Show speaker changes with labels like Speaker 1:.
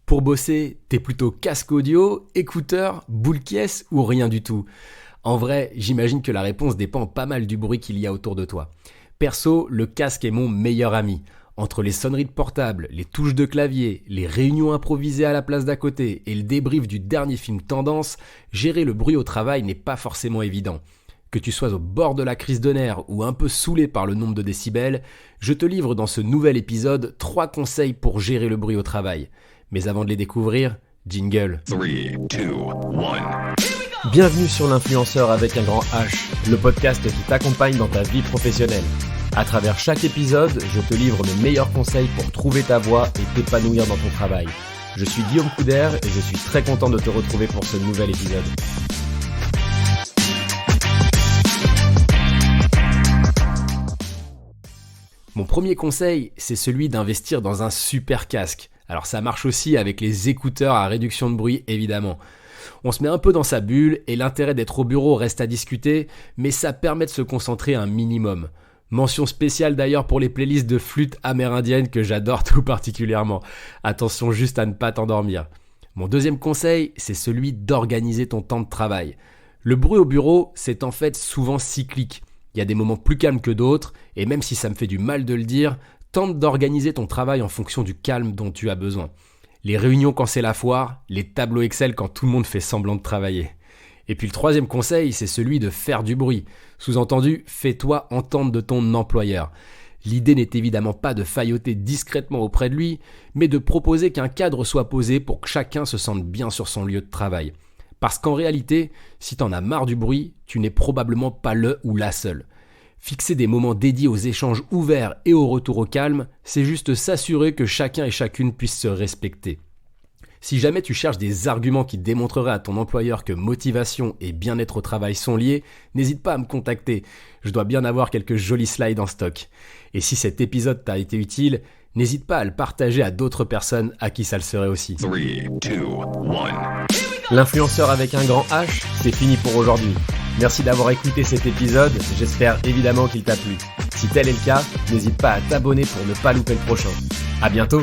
Speaker 1: Pour bosser, t'es plutôt casque audio, écouteur, boule caisse ou rien du tout? En vrai, j'imagine que la réponse dépend pas mal du bruit qu'il y a autour de toi. Perso, le casque est mon meilleur ami. Entre les sonneries de portable, les touches de clavier, les réunions improvisées à la place d'à côté et le débrief du dernier film tendance, gérer le bruit au travail n'est pas forcément évident. Que tu sois au bord de la crise de nerfs ou un peu saoulé par le nombre de décibels, je te livre dans ce nouvel épisode 3 conseils pour gérer le bruit au travail. Mais avant de les découvrir, jingle.
Speaker 2: 3, 2, 1.
Speaker 3: Bienvenue sur l'influenceur avec un grand H, le podcast qui t'accompagne dans ta vie professionnelle. À travers chaque épisode, je te livre mes meilleurs conseils pour trouver ta voie et t'épanouir dans ton travail. Je suis Guillaume Couder et je suis très content de te retrouver pour ce nouvel épisode.
Speaker 1: Mon premier conseil, c'est celui d'investir dans un super casque. Alors ça marche aussi avec les écouteurs à réduction de bruit évidemment. On se met un peu dans sa bulle et l'intérêt d'être au bureau reste à discuter, mais ça permet de se concentrer un minimum. Mention spéciale d'ailleurs pour les playlists de flûte amérindienne que j'adore tout particulièrement. Attention juste à ne pas t'endormir. Mon deuxième conseil, c'est celui d'organiser ton temps de travail. Le bruit au bureau, c'est en fait souvent cyclique. Il y a des moments plus calmes que d'autres, et même si ça me fait du mal de le dire, tente d'organiser ton travail en fonction du calme dont tu as besoin. Les réunions quand c'est la foire, les tableaux Excel quand tout le monde fait semblant de travailler. Et puis le troisième conseil, c'est celui de faire du bruit. Sous-entendu, fais-toi entendre de ton employeur. L'idée n'est évidemment pas de failloter discrètement auprès de lui, mais de proposer qu'un cadre soit posé pour que chacun se sente bien sur son lieu de travail. Parce qu'en réalité, si t'en as marre du bruit, tu n'es probablement pas le ou la seule. Fixer des moments dédiés aux échanges ouverts et au retour au calme, c'est juste s'assurer que chacun et chacune puisse se respecter. Si jamais tu cherches des arguments qui démontreraient à ton employeur que motivation et bien-être au travail sont liés, n'hésite pas à me contacter. Je dois bien avoir quelques jolis slides en stock. Et si cet épisode t'a été utile, n'hésite pas à le partager à d'autres personnes à qui ça le serait aussi.
Speaker 2: 3, 2, 1.
Speaker 3: L'influenceur avec un grand H, c'est fini pour aujourd'hui. Merci d'avoir écouté cet épisode, j'espère évidemment qu'il t'a plu. Si tel est le cas, n'hésite pas à t'abonner pour ne pas louper le prochain. À bientôt!